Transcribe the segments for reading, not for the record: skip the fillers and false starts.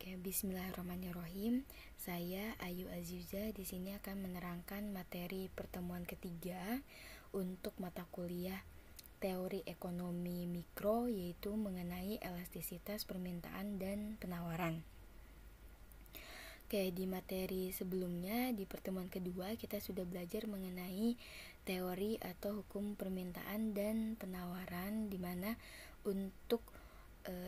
Bismillahirrahmanirrahim. Saya Ayu Aziza di sini akan menerangkan materi pertemuan ketiga untuk mata kuliah Teori Ekonomi Mikro, yaitu mengenai elastisitas permintaan dan penawaran. Di materi sebelumnya, di pertemuan kedua kita sudah belajar mengenai teori atau hukum permintaan dan penawaran, di mana untuk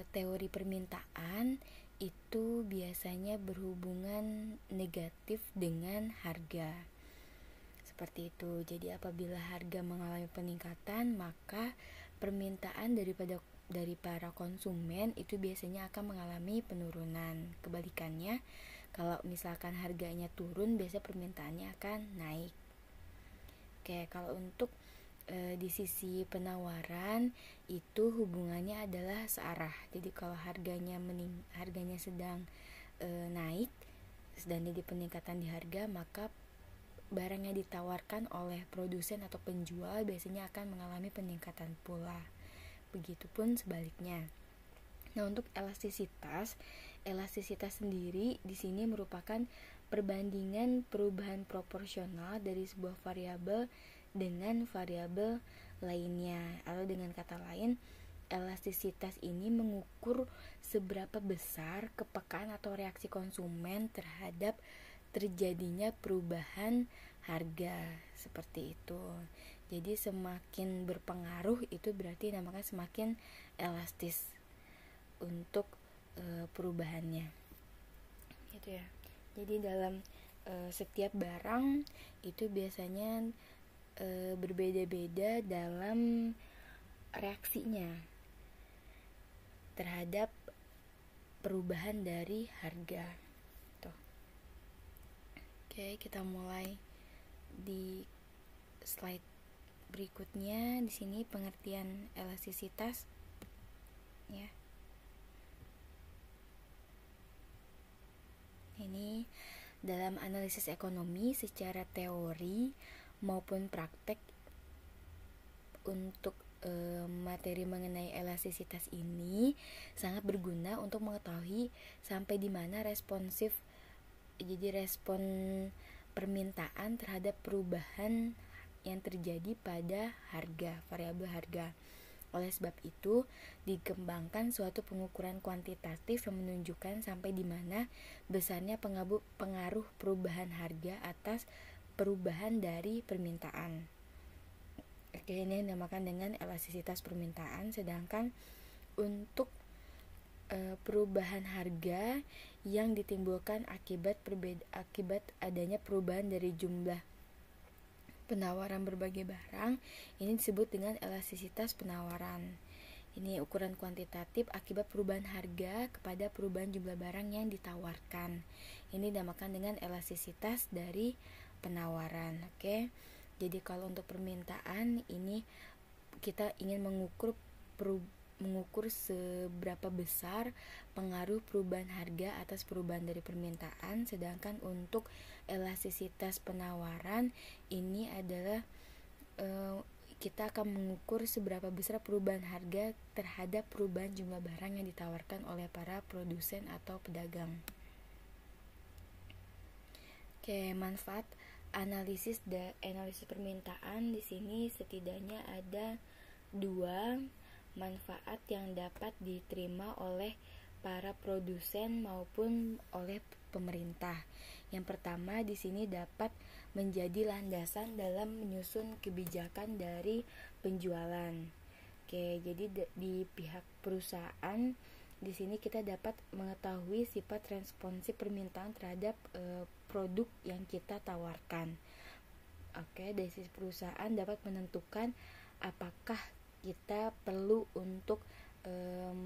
teori permintaan itu biasanya berhubungan negatif dengan harga. Seperti itu. Jadi apabila harga mengalami peningkatan, maka permintaan dari para konsumen itu biasanya akan mengalami penurunan. Kebalikannya, kalau misalkan harganya turun, biasanya permintaannya akan naik. Kalau untuk di sisi penawaran itu hubungannya adalah searah. Jadi kalau harganya sedang naik, sedang jadi peningkatan di harga, maka barang yang ditawarkan oleh produsen atau penjual biasanya akan mengalami peningkatan pula. Begitupun sebaliknya. Nah, untuk elastisitas sendiri di sini merupakan perbandingan perubahan proporsional dari sebuah variabel dengan variabel lainnya. Atau dengan kata lain, elastisitas ini mengukur seberapa besar kepekaan atau reaksi konsumen terhadap terjadinya perubahan harga, seperti itu. Jadi semakin berpengaruh itu berarti namanya semakin elastis untuk perubahannya, gitu ya. Jadi dalam setiap barang itu biasanya berbeda-beda dalam reaksinya terhadap perubahan dari harga. Kita mulai di slide berikutnya. Di sini pengertian elastisitas, ya. Ini dalam analisis ekonomi secara teori maupun praktek, untuk materi mengenai elastisitas ini sangat berguna untuk mengetahui sampai di mana respon permintaan terhadap perubahan yang terjadi pada harga, variabel harga. Oleh sebab itu, dikembangkan suatu pengukuran kuantitatif yang menunjukkan sampai di mana besarnya pengaruh perubahan harga atas perubahan dari permintaan. Ini dinamakan dengan elastisitas permintaan. Sedangkan untuk perubahan harga yang ditimbulkan akibat adanya perubahan dari jumlah penawaran berbagai barang, ini disebut dengan elastisitas penawaran. Ini ukuran kuantitatif akibat perubahan harga kepada perubahan jumlah barang yang ditawarkan. Ini dinamakan dengan elastisitas dari penawaran. Jadi kalau untuk permintaan ini kita ingin mengukur seberapa besar pengaruh perubahan harga atas perubahan dari permintaan. Sedangkan untuk elastisitas penawaran ini adalah kita akan mengukur seberapa besar perubahan harga terhadap perubahan jumlah barang yang ditawarkan oleh para produsen atau pedagang. Manfaat analisis permintaan di sini setidaknya ada 2 manfaat yang dapat diterima oleh para produsen maupun oleh pemerintah. Yang pertama, di sini dapat menjadi landasan dalam menyusun kebijakan dari penjualan. Jadi di pihak perusahaan di sini kita dapat mengetahui sifat responsif permintaan terhadap produk yang kita tawarkan. Dari sisi perusahaan dapat menentukan apakah kita perlu untuk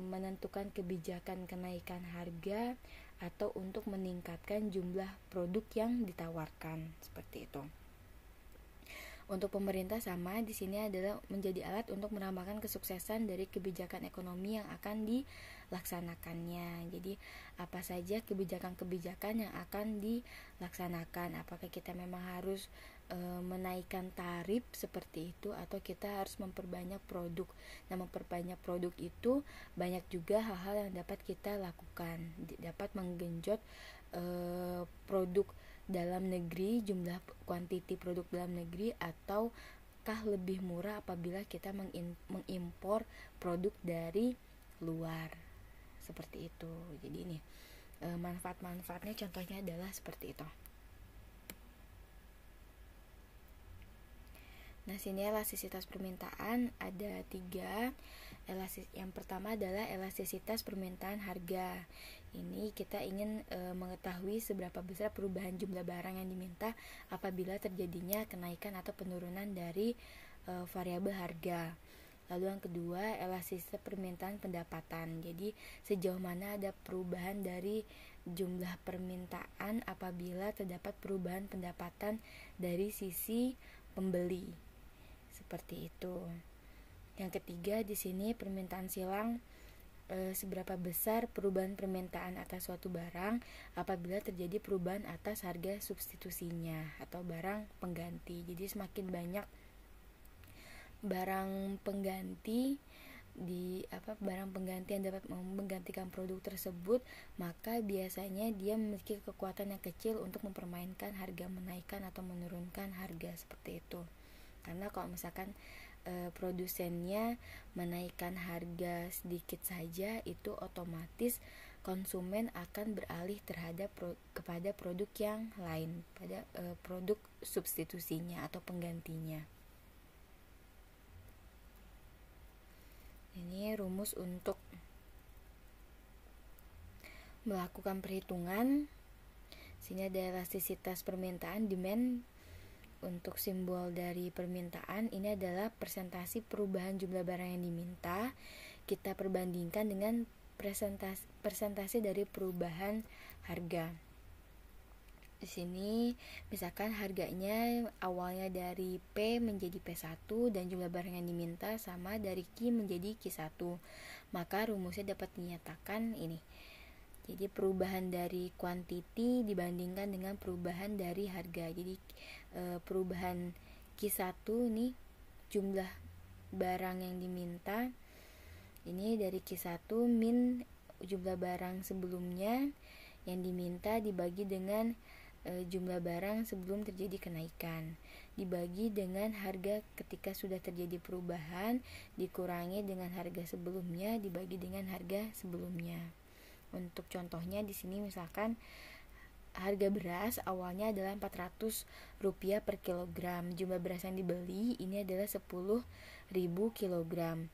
menentukan kebijakan kenaikan harga atau untuk meningkatkan jumlah produk yang ditawarkan, seperti itu. Untuk pemerintah sama, di sini adalah menjadi alat untuk menambahkan kesuksesan dari kebijakan ekonomi yang akan dilaksanakannya. Jadi apa saja kebijakan-kebijakan yang akan dilaksanakan? Apakah kita memang harus menaikkan tarif seperti itu, atau kita harus memperbanyak produk. Nah, memperbanyak produk itu banyak juga hal-hal yang dapat kita lakukan, dapat menggenjot produk dalam negeri, jumlah kuantiti produk dalam negeri, ataukah lebih murah apabila kita mengimpor produk dari luar, seperti itu. Jadi ini manfaat-manfaatnya contohnya adalah seperti itu. Nah, sini elastisitas permintaan ada 3. Yang pertama adalah elastisitas permintaan harga. Ini kita ingin mengetahui seberapa besar perubahan jumlah barang yang diminta apabila terjadinya kenaikan atau penurunan dari variabel harga. Lalu yang kedua, elastisitas permintaan pendapatan. Jadi sejauh mana ada perubahan dari jumlah permintaan apabila terdapat perubahan pendapatan dari sisi pembeli. Seperti itu. Yang ketiga di sini permintaan silang, seberapa besar perubahan permintaan atas suatu barang apabila terjadi perubahan atas harga substitusinya atau barang pengganti. Jadi semakin banyak barang pengganti yang dapat menggantikan produk tersebut, maka biasanya dia memiliki kekuatan yang kecil untuk mempermainkan harga, menaikkan atau menurunkan harga, seperti itu. Karena kalau misalkan produsennya menaikkan harga sedikit saja, itu otomatis konsumen akan beralih kepada produk yang lain, pada produk substitusinya atau penggantinya. Ini rumus untuk melakukan perhitungan. Sini ada elastisitas permintaan, demand. Untuk simbol dari permintaan ini adalah persentase perubahan jumlah barang yang diminta. Kita perbandingkan dengan persentase dari perubahan harga. Di sini misalkan harganya awalnya dari P menjadi P1 dan jumlah barang yang diminta sama dari Q menjadi Q1. Maka rumusnya dapat dinyatakan ini. Jadi perubahan dari kuantiti dibandingkan dengan perubahan dari harga. Jadi perubahan Q1 ini jumlah barang yang diminta ini dari Q1 min jumlah barang sebelumnya yang diminta dibagi dengan jumlah barang sebelum terjadi kenaikan, dibagi dengan harga ketika sudah terjadi perubahan, dikurangi dengan harga sebelumnya, dibagi dengan harga sebelumnya. Untuk contohnya di sini misalkan harga beras awalnya adalah Rp400 per kilogram. Jumlah beras yang dibeli ini adalah 10.000 kilogram.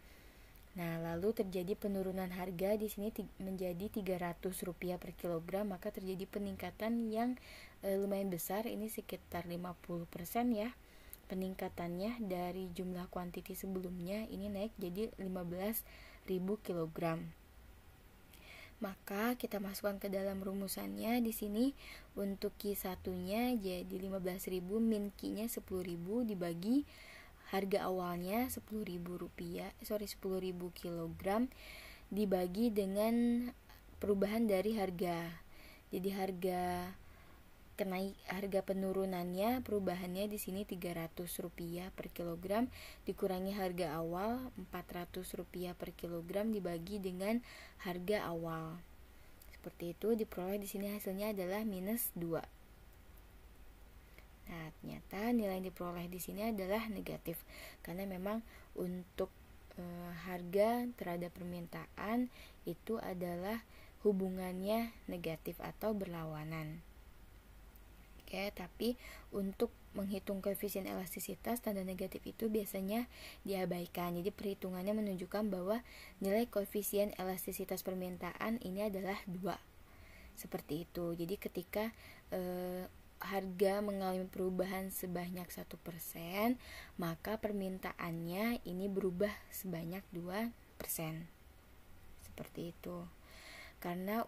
Nah, lalu terjadi penurunan harga di sini menjadi Rp300 per kilogram, maka terjadi peningkatan yang lumayan besar, ini sekitar 50% ya. Peningkatannya dari jumlah kuantiti sebelumnya ini naik jadi 15.000 kilogram. Maka kita masukkan ke dalam rumusannya di sini untuk Q1-nya jadi 15.000 min Q-nya 10.000 dibagi harga awalnya Rp10.000 kilogram dibagi dengan perubahan dari harga. Jadi harga penurunannya, perubahannya di sini Rp300 per kilogram dikurangi harga awal Rp400 per kilogram dibagi dengan harga awal. Seperti itu diperoleh di sini hasilnya adalah minus 2. Nah, ternyata nilai yang diperoleh di sini adalah negatif karena memang untuk harga terhadap permintaan itu adalah hubungannya negatif atau berlawanan. Oke, tapi untuk menghitung koefisien elastisitas tanda negatif itu biasanya diabaikan. Jadi perhitungannya menunjukkan bahwa nilai koefisien elastisitas permintaan ini adalah 2. Seperti itu. Jadi ketika harga mengalami perubahan sebanyak 1%, maka permintaannya ini berubah sebanyak 2%. Seperti itu. Karena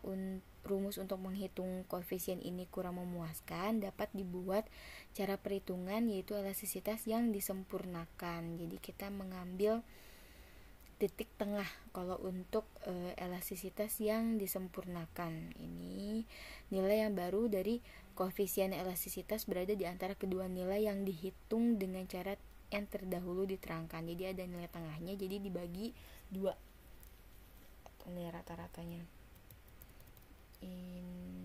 rumus untuk menghitung koefisien ini kurang memuaskan, dapat dibuat cara perhitungan yaitu elastisitas yang disempurnakan. Jadi kita mengambil titik tengah kalau untuk elastisitas yang disempurnakan. Ini nilai yang baru dari Koefisien elastisitas berada di antara kedua nilai yang dihitung dengan cara yang terdahulu diterangkan. Jadi ada nilai tengahnya, jadi dibagi 2 nilai rata-ratanya. Ini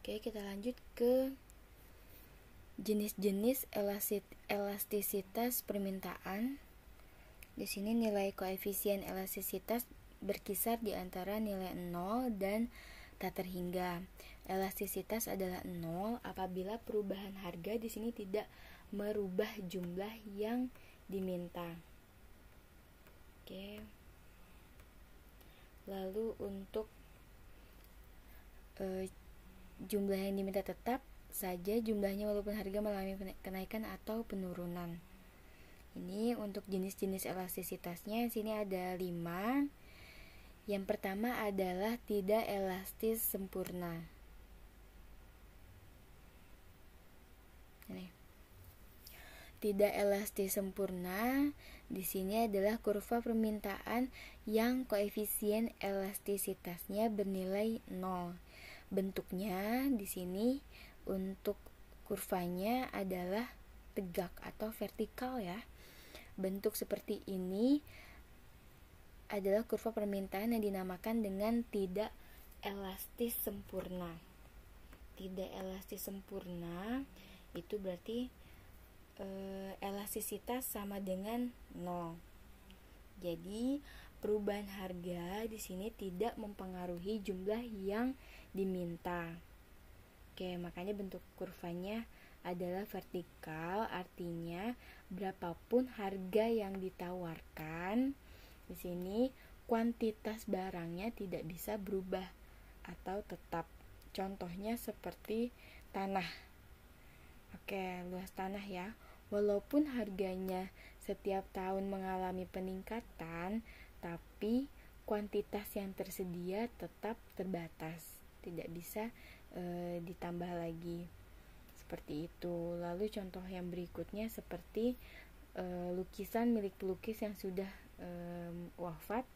Oke, kita lanjut ke jenis-jenis elastisitas permintaan. Di sini nilai koefisien elastisitas berkisar di antara nilai 0 dan tak terhingga. Elastisitas adalah 0 apabila perubahan harga di sini tidak merubah jumlah yang diminta. Oke. Lalu untuk jumlah yang diminta tetap saja jumlahnya walaupun harga mengalami kenaikan atau penurunan. Ini untuk jenis-jenis elastisitasnya. Sini ada 5. Yang pertama adalah tidak elastis sempurna. Ini. Tidak elastis sempurna di sini adalah kurva permintaan yang koefisien elastisitasnya bernilai 0. Bentuknya di sini untuk kurvanya adalah tegak atau vertikal ya. Bentuk seperti ini adalah kurva permintaan yang dinamakan dengan tidak elastis sempurna. Tidak elastis sempurna itu berarti elastisitas sama dengan 0. Jadi perubahan harga di sini tidak mempengaruhi jumlah yang diminta. Oke, makanya bentuk kurvanya adalah vertikal, artinya berapapun harga yang ditawarkan, di sini kuantitas barangnya tidak bisa berubah atau tetap. Contohnya seperti tanah. Oke, luas tanah ya. Walaupun harganya setiap tahun mengalami peningkatan, tapi kuantitas yang tersedia tetap terbatas, tidak bisa ditambah lagi. Seperti itu. Lalu contoh yang berikutnya seperti lukisan milik pelukis yang sudah wafat.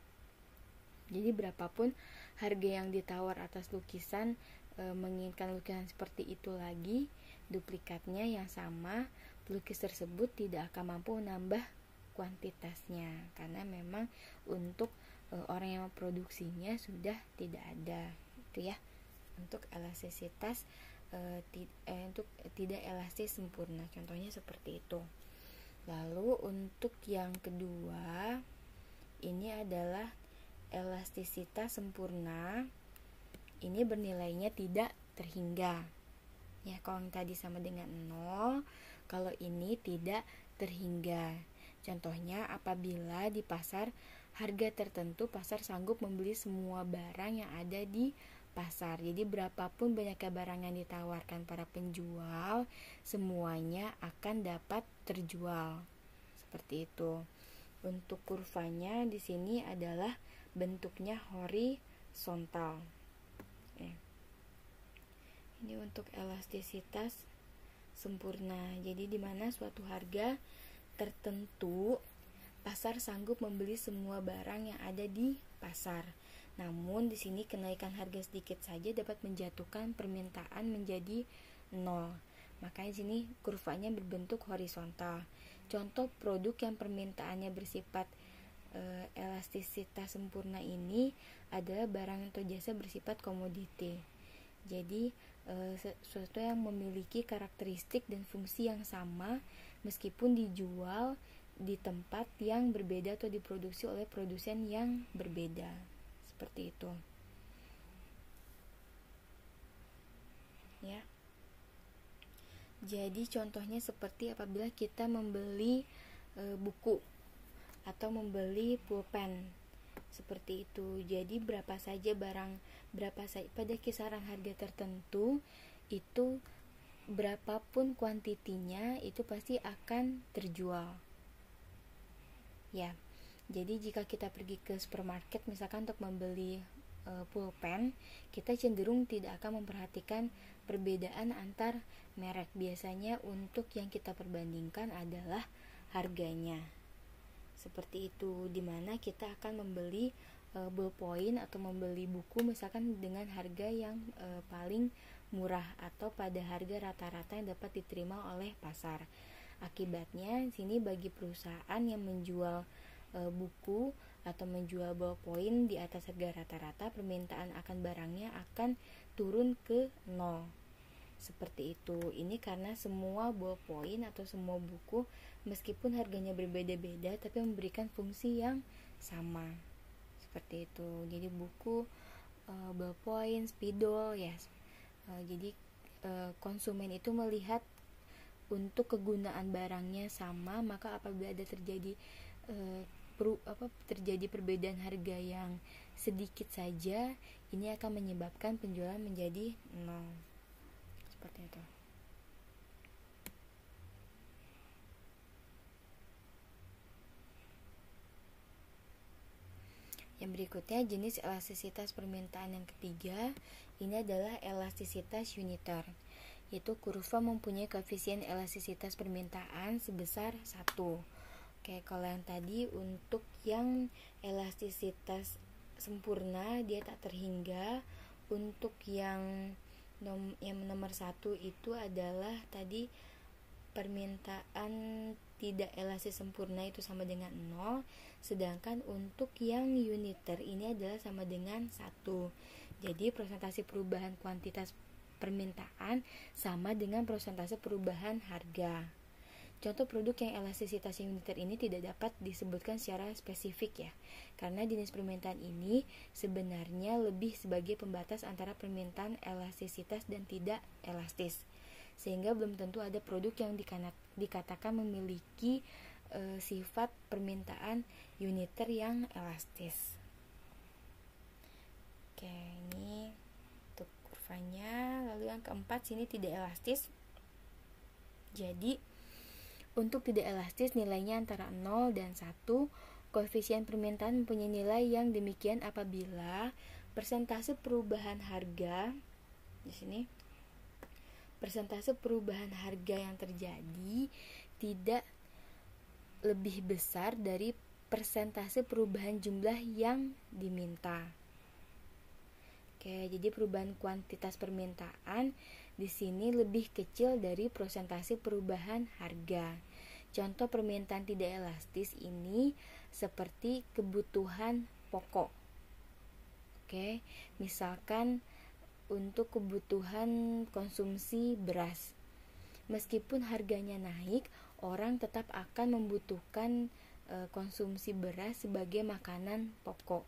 Jadi berapapun harga yang ditawar atas lukisan, menginginkan lukisan seperti itu lagi, duplikatnya yang sama, pelukis tersebut tidak akan mampu menambah kuantitasnya karena memang untuk orang yang memproduksinya sudah tidak ada. Itu ya untuk elastisitas untuk tidak elastis sempurna, contohnya seperti itu. Lalu untuk yang kedua ini adalah elastisitas sempurna. Ini bernilainya tidak terhingga ya. Kalau yang tadi sama dengan 0, kalau ini tidak terhingga. Contohnya apabila di pasar harga tertentu pasar sanggup membeli semua barang yang ada di pasar. Jadi berapapun banyaknya barang yang ditawarkan para penjual, semuanya akan dapat terjual. Seperti itu. Untuk kurvanya di sini adalah bentuknya horizontal. Ini untuk elastisitas sempurna. Jadi di mana suatu harga tertentu pasar sanggup membeli semua barang yang ada di pasar. Namun di sini kenaikan harga sedikit saja dapat menjatuhkan permintaan menjadi 0. Makanya di sini kurvanya berbentuk horizontal. Contoh produk yang permintaannya bersifat elastisitas sempurna ini adalah barang atau jasa bersifat komoditi. Jadi sesuatu yang memiliki karakteristik dan fungsi yang sama meskipun dijual di tempat yang berbeda atau diproduksi oleh produsen yang berbeda. Seperti itu ya. Jadi contohnya seperti apabila kita membeli buku atau membeli pulpen, seperti itu. Jadi berapa saja pada kisaran harga tertentu itu berapapun kuantitinya itu pasti akan terjual. Ya. Jadi jika kita pergi ke supermarket misalkan untuk membeli pulpen, kita cenderung tidak akan memperhatikan perbedaan antar merek. Biasanya untuk yang kita perbandingkan adalah harganya. Seperti itu, dimana kita akan membeli ballpoint atau membeli buku misalkan dengan harga yang paling murah atau pada harga rata-rata yang dapat diterima oleh pasar. Akibatnya sini bagi perusahaan yang menjual buku atau menjual ballpoint di atas harga rata-rata, permintaan akan barangnya akan turun ke nol. Seperti itu. Ini karena semua ballpoint atau semua buku meskipun harganya berbeda-beda tapi memberikan fungsi yang sama. Seperti itu. Jadi buku, ballpoint, spidol ya. Jadi konsumen itu melihat untuk kegunaan barangnya sama, maka apabila ada terjadi perbedaan harga yang sedikit saja, ini akan menyebabkan penjualan menjadi nol. Seperti itu. Yang berikutnya jenis elastisitas permintaan yang ketiga, ini adalah elastisitas uniter, yaitu kurva mempunyai koefisien elastisitas permintaan sebesar 1. Oke, kalau yang tadi untuk yang elastisitas sempurna dia tak terhingga. Untuk yang nomor 1 itu adalah tadi permintaan tidak elastis sempurna itu sama dengan 0. Sedangkan untuk yang uniter ini adalah sama dengan 1. Jadi persentase perubahan kuantitas permintaan sama dengan persentase perubahan harga. Contoh produk yang elastisitas uniter ini tidak dapat disebutkan secara spesifik ya, karena jenis permintaan ini sebenarnya lebih sebagai pembatas antara permintaan elastisitas dan tidak elastis, sehingga belum tentu ada produk yang dikatakan memiliki sifat permintaan uniter yang elastis. Oke, ini untuk kurvanya. Lalu yang keempat sini tidak elastis. Jadi untuk tidak elastis nilainya antara 0 dan 1. Koefisien permintaan mempunyai nilai yang demikian apabila persentase perubahan harga di sini persentase perubahan harga yang terjadi tidak lebih besar dari persentase perubahan jumlah yang diminta. Oke, jadi perubahan kuantitas permintaan di sini lebih kecil dari persentase perubahan harga. Contoh permintaan tidak elastis ini seperti kebutuhan pokok. Oke, misalkan untuk kebutuhan konsumsi beras. Meskipun harganya naik, orang tetap akan membutuhkan konsumsi beras sebagai makanan pokok.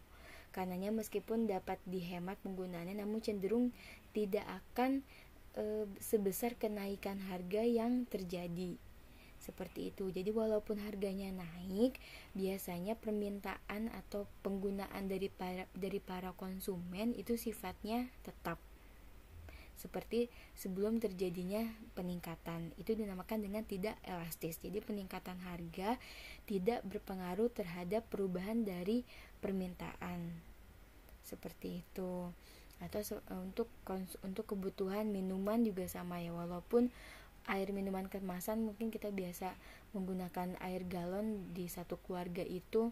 Karenanya meskipun dapat dihemat penggunaannya, namun cenderung tidak akan sebesar kenaikan harga yang terjadi. Seperti itu. Jadi walaupun harganya naik, biasanya permintaan atau penggunaan dari para konsumen itu sifatnya tetap seperti sebelum terjadinya peningkatan. Itu dinamakan dengan tidak elastis. Jadi peningkatan harga tidak berpengaruh terhadap perubahan dari permintaan. Seperti itu. Atau untuk kebutuhan minuman juga sama ya, walaupun air minuman kemasan mungkin kita biasa menggunakan air galon di satu keluarga itu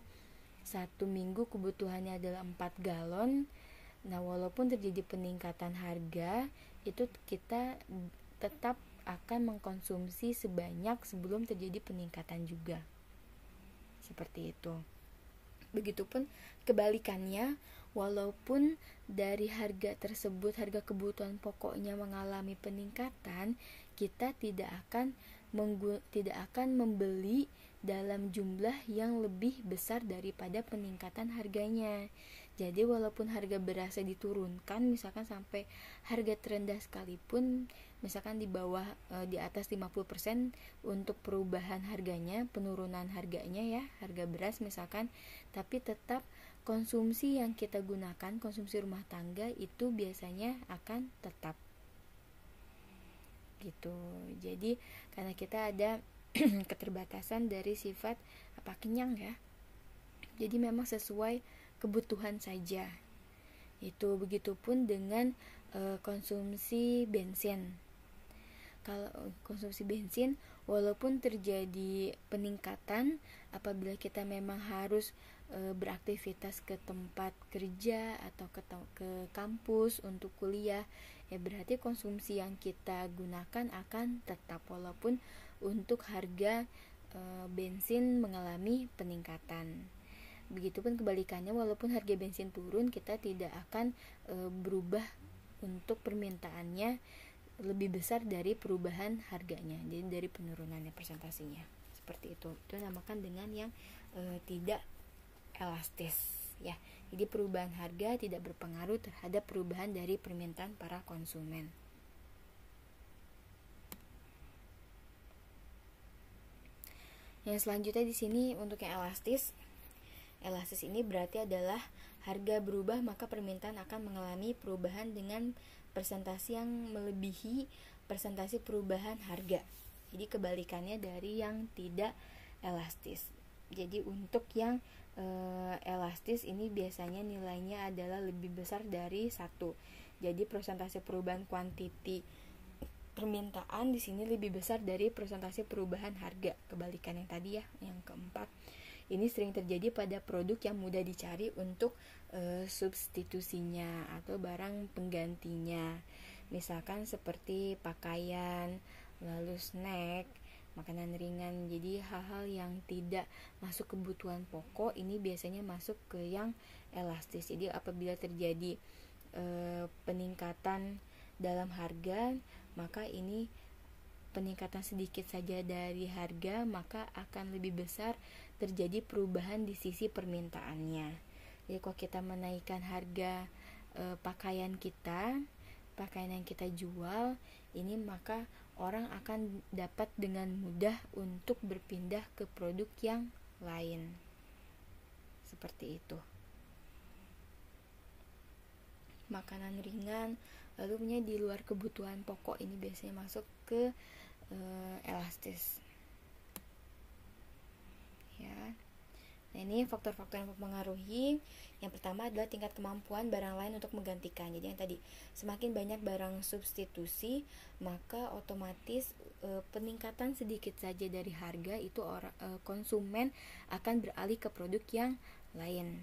satu minggu kebutuhannya adalah 4 galon. Nah walaupun terjadi peningkatan harga itu kita tetap akan mengkonsumsi sebanyak sebelum terjadi peningkatan juga, seperti itu. Begitupun kebalikannya, walaupun dari harga tersebut, harga kebutuhan pokoknya mengalami peningkatan, kita tidak akan membeli dalam jumlah yang lebih besar daripada peningkatan harganya. Jadi walaupun harga berasnya diturunkan, misalkan sampai harga terendah sekalipun, misalkan di bawah di atas 50% untuk perubahan harganya, penurunan harganya ya, harga beras misalkan, tapi tetap konsumsi yang kita gunakan, konsumsi rumah tangga itu biasanya akan tetap gitu. Jadi karena kita ada keterbatasan dari sifat kenyang ya, jadi memang sesuai kebutuhan saja. Itu begitupun dengan konsumsi bensin. Kalau konsumsi bensin, walaupun terjadi peningkatan apabila kita memang harus beraktivitas ke tempat kerja atau ke kampus untuk kuliah, ya berarti konsumsi yang kita gunakan akan tetap, walaupun untuk harga bensin mengalami peningkatan. Begitupun kebalikannya, walaupun harga bensin turun, kita tidak akan berubah untuk permintaannya lebih besar dari perubahan harganya, jadi dari penurunannya persentasenya. Seperti itu namakan dengan yang tidak elastis ya. Jadi perubahan harga tidak berpengaruh terhadap perubahan dari permintaan para konsumen. Yang selanjutnya di sini untuk yang elastis. Elastis ini berarti adalah harga berubah maka permintaan akan mengalami perubahan dengan persentase yang melebihi persentase perubahan harga. Jadi kebalikannya dari yang tidak elastis. Jadi untuk yang elastis ini biasanya nilainya adalah lebih besar dari 1. Jadi persentase perubahan kuantiti permintaan di sini lebih besar dari persentase perubahan harga. Kebalikan yang tadi ya, yang keempat. Ini sering terjadi pada produk yang mudah dicari untuk substitusinya atau barang penggantinya. Misalkan seperti pakaian, lalu snack, makanan ringan. Jadi hal-hal yang tidak masuk kebutuhan pokok ini biasanya masuk ke yang elastis. Jadi apabila terjadi peningkatan dalam harga, maka ini peningkatan sedikit saja dari harga, maka akan lebih besar terjadi perubahan di sisi permintaannya. Jadi kalau kita menaikkan harga pakaian yang kita jual ini, maka orang akan dapat dengan mudah untuk berpindah ke produk yang lain. Seperti itu. Makanan ringan, lalu punya di luar kebutuhan pokok ini biasanya masuk ke elastis. Ya. Nah, ini faktor-faktor yang mempengaruhi. Yang pertama adalah tingkat kemampuan barang lain untuk menggantikan. Jadi yang tadi, semakin banyak barang substitusi, maka otomatis peningkatan sedikit saja dari harga itu konsumen akan beralih ke produk yang lain.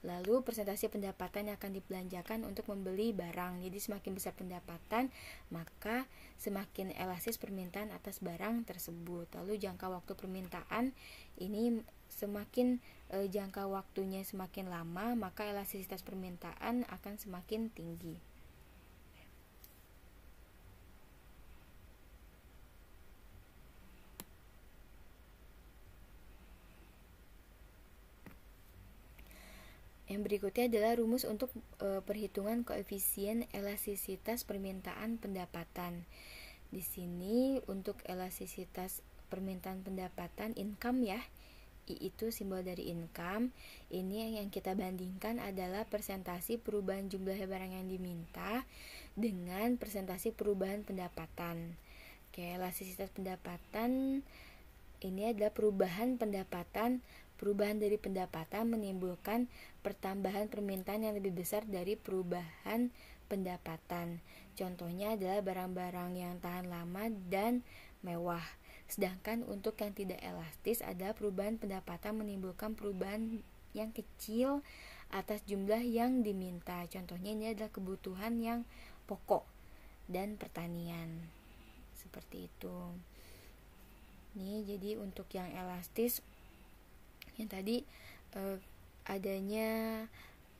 Lalu persentase pendapatan yang akan dibelanjakan untuk membeli barang. Jadi semakin besar pendapatan, maka semakin elastis permintaan atas barang tersebut. Lalu jangka waktu permintaan ini semakin jangka waktunya semakin lama, maka elastisitas permintaan akan semakin tinggi. Yang berikutnya adalah rumus untuk perhitungan koefisien elastisitas permintaan pendapatan. Di sini untuk elastisitas permintaan pendapatan income ya, I itu simbol dari income. Ini yang kita bandingkan adalah persentase perubahan jumlah barang yang diminta dengan persentase perubahan pendapatan. Oke, elastisitas pendapatan ini adalah perubahan pendapatan. Perubahan dari pendapatan menimbulkan pertambahan permintaan yang lebih besar dari perubahan pendapatan. Contohnya adalah barang-barang yang tahan lama dan mewah. Sedangkan untuk yang tidak elastis adalah perubahan pendapatan menimbulkan perubahan yang kecil atas jumlah yang diminta. Contohnya ini adalah kebutuhan yang pokok dan pertanian. Seperti itu. Nih, jadi untuk yang elastis yang tadi adanya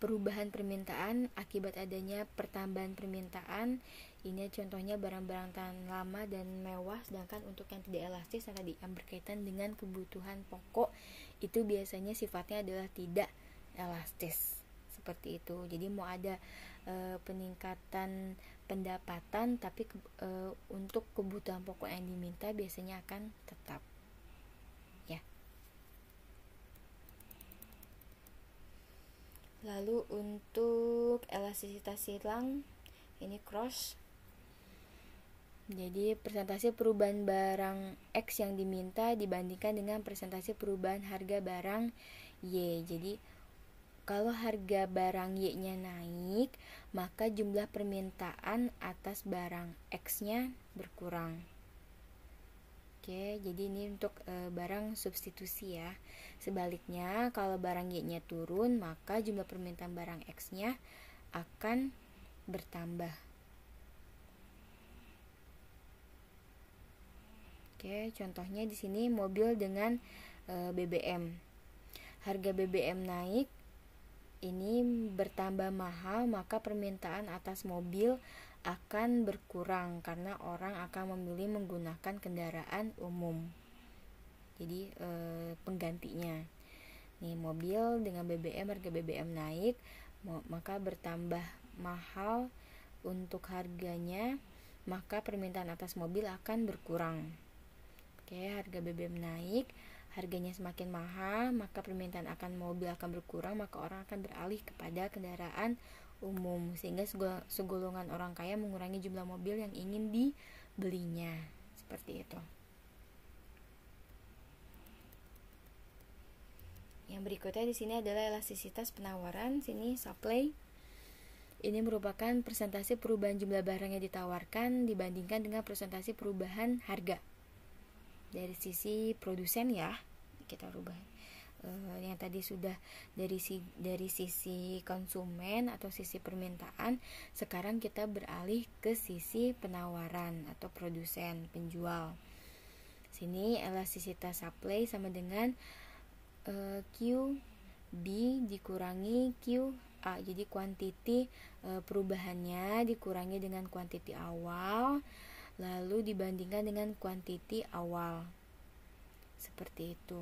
perubahan permintaan akibat adanya pertambahan permintaan. Ini contohnya barang-barang tahan lama dan mewah. Sedangkan untuk yang tidak elastis yang tadi yang berkaitan dengan kebutuhan pokok itu biasanya sifatnya adalah tidak elastis. Seperti itu. Jadi mau ada peningkatan pendapatan tapi untuk kebutuhan pokok yang diminta biasanya akan tetap. Ya. Lalu untuk. untuk elastisitas silang ini cross. Jadi persentase perubahan barang X yang diminta dibandingkan dengan persentase perubahan harga barang Y. Jadi kalau harga barang Y-nya naik, maka jumlah permintaan atas barang X-nya berkurang. Oke, jadi ini untuk barang substitusi ya. Sebaliknya, kalau barang Y-nya turun, maka jumlah permintaan barang X-nya akan bertambah. Oke, contohnya di sini mobil dengan BBM. Harga BBM naik, ini bertambah mahal, maka permintaan atas mobil akan berkurang karena orang akan memilih menggunakan kendaraan umum. Jadi penggantinya. Nih, mobil dengan BBM, harga BBM naik, maka bertambah mahal untuk harganya, maka permintaan atas mobil akan berkurang. Oke, harga BBM naik, harganya semakin mahal, maka permintaan akan mobil akan berkurang, maka orang akan beralih kepada kendaraan umum, sehingga segolongan orang kaya mengurangi jumlah mobil yang ingin dibelinya. Seperti itu. Yang berikutnya di sini adalah elastisitas penawaran. Sini supply. Ini merupakan persentase perubahan jumlah barang yang ditawarkan dibandingkan dengan persentase perubahan harga. Dari sisi produsen ya, kita rubah. Yang tadi sudah dari sisi konsumen atau sisi permintaan, sekarang kita beralih ke sisi penawaran atau produsen, penjual. Sini elastisitas supply sama dengan QB dikurangi QA. Jadi kuantiti perubahannya dikurangi dengan kuantiti awal, lalu dibandingkan dengan kuantiti awal. Seperti itu.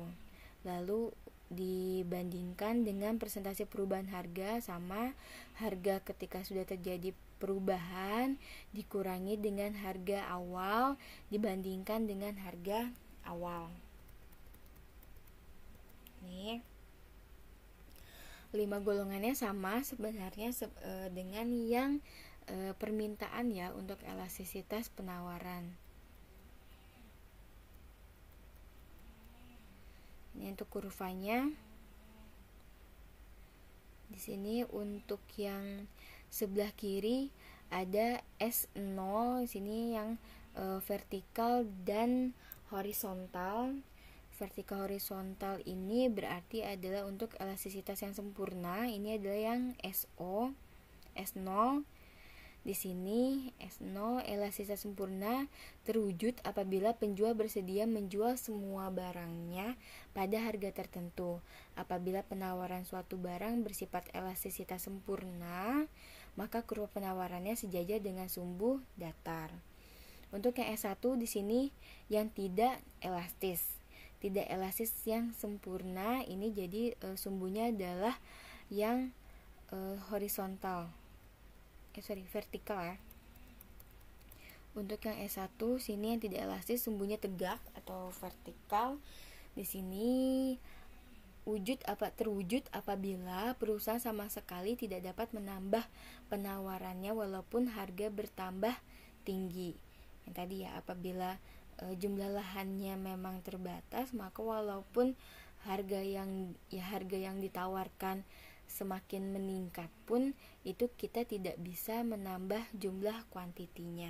Lalu dibandingkan dengan persentase perubahan harga sama harga ketika sudah terjadi perubahan dikurangi dengan harga awal dibandingkan dengan harga awal. Nih, 5 golongannya sama sebenarnya dengan yang permintaan ya untuk elastisitas penawaran. Ini untuk kurvanya. Di sini untuk yang sebelah kiri ada S0, di sini yang vertikal dan horizontal. Vertikal horizontal ini berarti adalah untuk elastisitas yang sempurna. Ini adalah yang SO, S0. Di sini S0 elastisitas sempurna terwujud apabila penjual bersedia menjual semua barangnya pada harga tertentu. Apabila penawaran suatu barang bersifat elastisitas sempurna, maka kurva penawarannya sejajar dengan sumbu datar. Untuk yang S1 di sini yang tidak elastis. Tidak elastis yang sempurna ini jadi sumbunya adalah yang horizontal. Vertikal ya. Untuk yang S1 sini yang tidak elastis sumbunya tegak atau vertikal. Di sini terwujud apabila perusahaan sama sekali tidak dapat menambah penawarannya walaupun harga bertambah tinggi. Yang tadi ya, apabila jumlah lahannya memang terbatas, maka walaupun harga yang ditawarkan semakin meningkat pun itu kita tidak bisa menambah jumlah kuantitinya.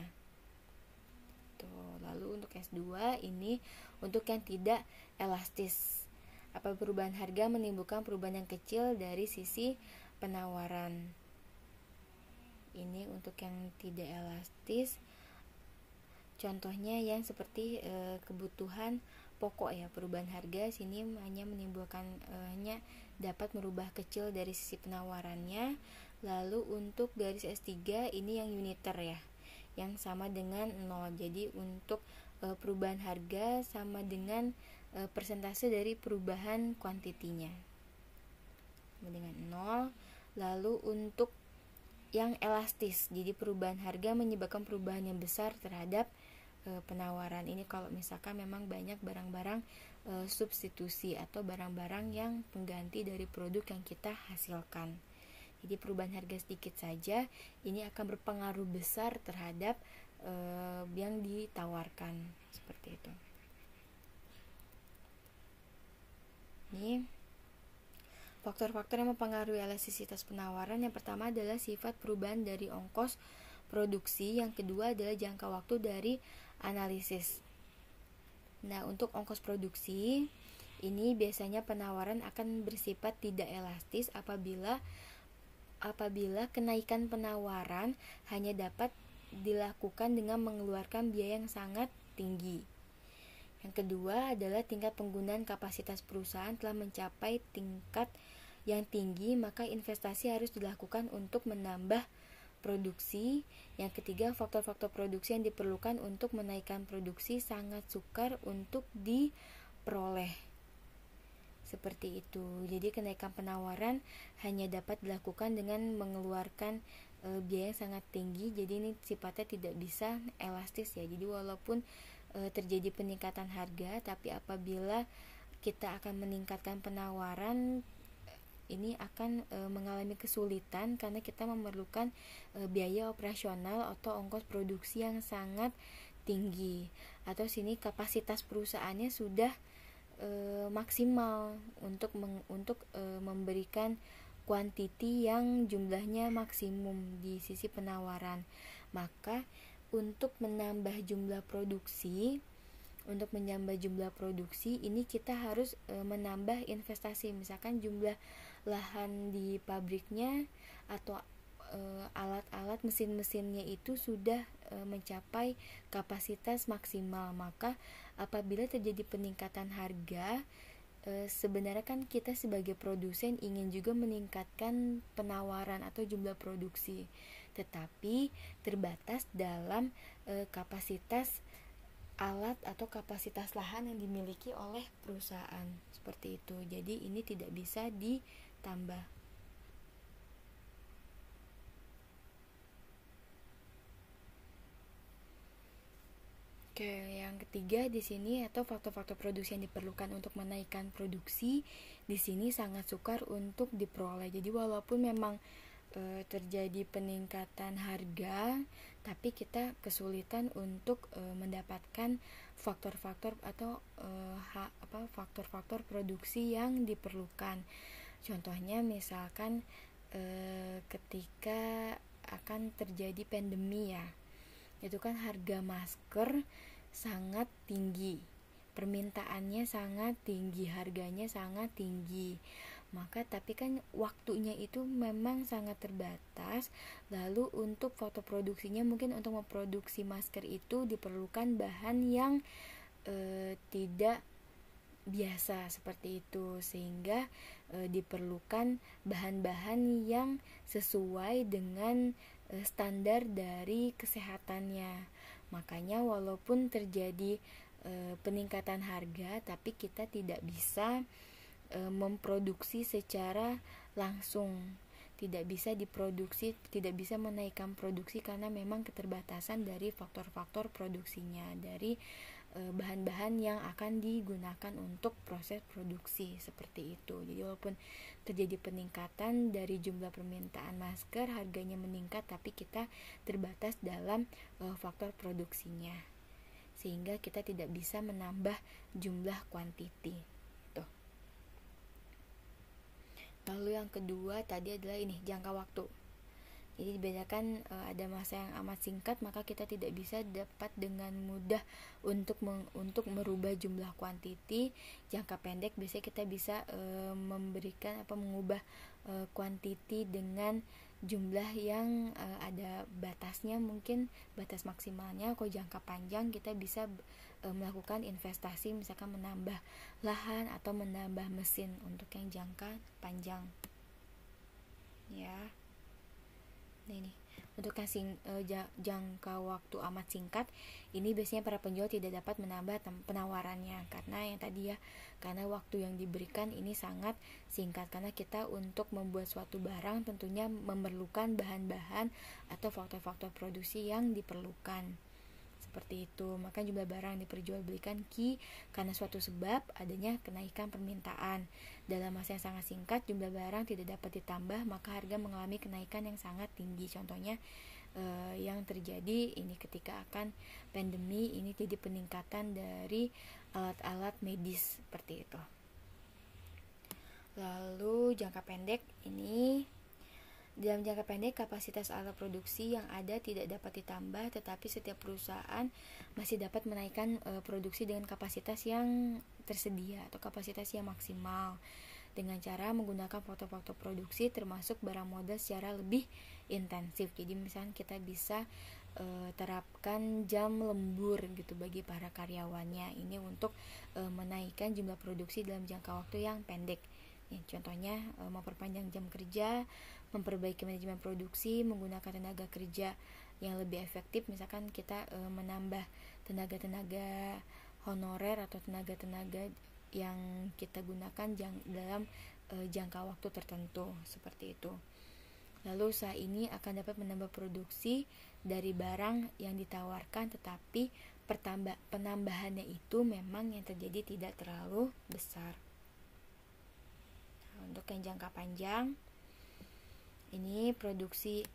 Lalu untuk S2 ini untuk yang tidak elastis. Apa perubahan harga menimbulkan perubahan yang kecil dari sisi penawaran. Ini untuk yang tidak elastis. Contohnya yang seperti kebutuhan pokok ya, perubahan harga sini hanya menimbulkan hanya dapat merubah kecil dari sisi penawarannya. Lalu untuk garis S3 ini yang uniter ya, yang sama dengan 0. Jadi untuk perubahan harga sama dengan persentase dari perubahan kuantitinya dengan 0. Lalu untuk yang elastis, jadi perubahan harga menyebabkan perubahan yang besar terhadap penawaran. Ini kalau misalkan memang banyak barang-barang substitusi atau barang-barang yang pengganti dari produk yang kita hasilkan. Jadi perubahan harga sedikit saja ini akan berpengaruh besar terhadap yang ditawarkan, seperti itu. Ini faktor-faktor yang mempengaruhi elastisitas penawaran. Yang pertama adalah sifat perubahan dari ongkos produksi, yang kedua adalah jangka waktu dari analisis. Nah, untuk ongkos produksi ini biasanya penawaran akan bersifat tidak elastis apabila kenaikan penawaran hanya dapat dilakukan dengan mengeluarkan biaya yang sangat tinggi. Yang kedua adalah tingkat penggunaan kapasitas perusahaan telah mencapai tingkat yang tinggi, maka investasi harus dilakukan untuk menambah produksi. Yang ketiga, faktor-faktor produksi yang diperlukan untuk menaikkan produksi sangat sukar untuk diperoleh. Seperti itu. Jadi kenaikan penawaran hanya dapat dilakukan dengan mengeluarkan biaya yang sangat tinggi. Jadi ini sifatnya tidak bisa elastis ya. Jadi walaupun terjadi peningkatan harga, tapi apabila kita akan meningkatkan penawaran, ini akan mengalami kesulitan karena kita memerlukan biaya operasional atau ongkos produksi yang sangat tinggi, atau sini kapasitas perusahaannya sudah maksimal untuk memberikan kuantiti yang jumlahnya maksimum di sisi penawaran. Maka untuk menambah jumlah produksi ini kita harus menambah investasi. Misalkan jumlah lahan di pabriknya atau alat-alat mesin-mesinnya itu sudah mencapai kapasitas maksimal, maka apabila terjadi peningkatan harga, sebenarnya kan kita sebagai produsen ingin juga meningkatkan penawaran atau jumlah produksi, tetapi terbatas dalam kapasitas alat atau kapasitas lahan yang dimiliki oleh perusahaan, seperti itu. Jadi ini tidak bisa ditambah. Oke, yang ketiga di sini atau faktor-faktor produksi yang diperlukan untuk menaikkan produksi di sini sangat sukar untuk diperoleh. Jadi walaupun memang terjadi peningkatan harga, tapi kita kesulitan untuk mendapatkan faktor-faktor atau faktor-faktor produksi yang diperlukan. Contohnya misalkan ketika akan terjadi pandemi ya, itu kan harga masker sangat tinggi, permintaannya sangat tinggi, harganya sangat tinggi. Maka tapi kan waktunya itu memang sangat terbatas. Lalu untuk foto produksinya, mungkin untuk memproduksi masker itu diperlukan bahan yang tidak biasa seperti itu, sehingga diperlukan bahan-bahan yang sesuai dengan standar dari kesehatannya. Makanya walaupun terjadi peningkatan harga, tapi kita tidak bisa memproduksi secara langsung, tidak bisa menaikkan produksi karena memang keterbatasan dari faktor-faktor produksinya, dari bahan-bahan yang akan digunakan untuk proses produksi, seperti itu. Jadi walaupun terjadi peningkatan dari jumlah permintaan masker, harganya meningkat, tapi kita terbatas dalam faktor produksinya, sehingga kita tidak bisa menambah jumlah kuantiti. Lalu yang kedua tadi adalah ini, jangka waktu. Jadi dibedakan ada masa yang amat singkat, maka kita tidak bisa dapat dengan mudah untuk merubah jumlah kuantiti. Jangka pendek biasanya kita bisa mengubah kuantiti dengan jumlah yang ada batasnya, mungkin batas maksimalnya. Kalau jangka panjang kita bisa melakukan investasi, misalkan menambah lahan atau menambah mesin untuk yang jangka panjang ya. Nah ini untuk yang jangka waktu amat singkat, ini biasanya para penjual tidak dapat menambah penawarannya karena yang tadi ya, karena waktu yang diberikan ini sangat singkat, karena kita untuk membuat suatu barang tentunya memerlukan bahan-bahan atau faktor-faktor produksi yang diperlukan, seperti itu. Maka jumlah barang diperjualbelikan karena suatu sebab adanya kenaikan permintaan. Dalam masa yang sangat singkat jumlah barang tidak dapat ditambah, maka harga mengalami kenaikan yang sangat tinggi. Contohnya yang terjadi ini ketika akan pandemi ini jadi peningkatan dari alat-alat medis seperti itu. Lalu jangka pendek ini, dalam jangka pendek kapasitas alat produksi yang ada tidak dapat ditambah, tetapi setiap perusahaan masih dapat menaikkan produksi dengan kapasitas yang tersedia atau kapasitas yang maksimal dengan cara menggunakan faktor-faktor produksi termasuk barang modal secara lebih intensif. Jadi misalnya kita bisa terapkan jam lembur gitu bagi para karyawannya ini untuk menaikkan jumlah produksi dalam jangka waktu yang pendek. Contohnya memperpanjang jam kerja, memperbaiki manajemen produksi, menggunakan tenaga kerja yang lebih efektif. Misalkan kita menambah tenaga-tenaga honorer atau tenaga-tenaga yang kita gunakan dalam jangka waktu tertentu seperti itu. Lalu usaha ini akan dapat menambah produksi dari barang yang ditawarkan, tetapi penambahannya itu memang yang terjadi tidak terlalu besar. Nah, untuk yang jangka panjang, ini produksi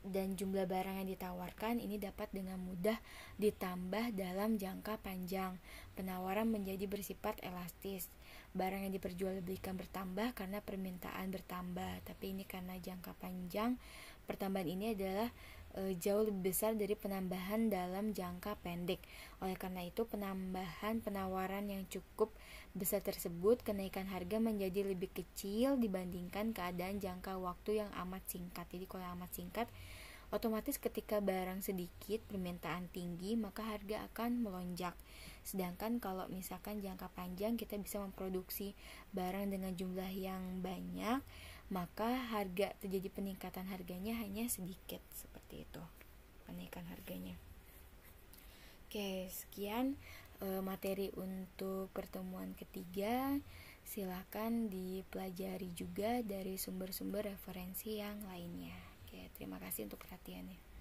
dan jumlah barang yang ditawarkan ini dapat dengan mudah ditambah dalam jangka panjang. Penawaran menjadi bersifat elastis. Barang yang diperjualbelikan bertambah karena permintaan bertambah. Tapi ini karena jangka panjang, pertambahan ini adalah jauh lebih besar dari penambahan dalam jangka pendek. Oleh karena itu, penambahan penawaran yang cukup besar tersebut, kenaikan harga menjadi lebih kecil dibandingkan keadaan jangka waktu yang amat singkat. Jadi kalau yang amat singkat, otomatis ketika barang sedikit, permintaan tinggi, maka harga akan melonjak. Sedangkan kalau misalkan jangka panjang kita bisa memproduksi barang dengan jumlah yang banyak, maka terjadi peningkatan harganya hanya sedikit, seperti itu peningkatan harganya. Oke, sekian materi untuk pertemuan ketiga. Silakan dipelajari juga dari sumber-sumber referensi yang lainnya. Oke, terima kasih untuk perhatiannya.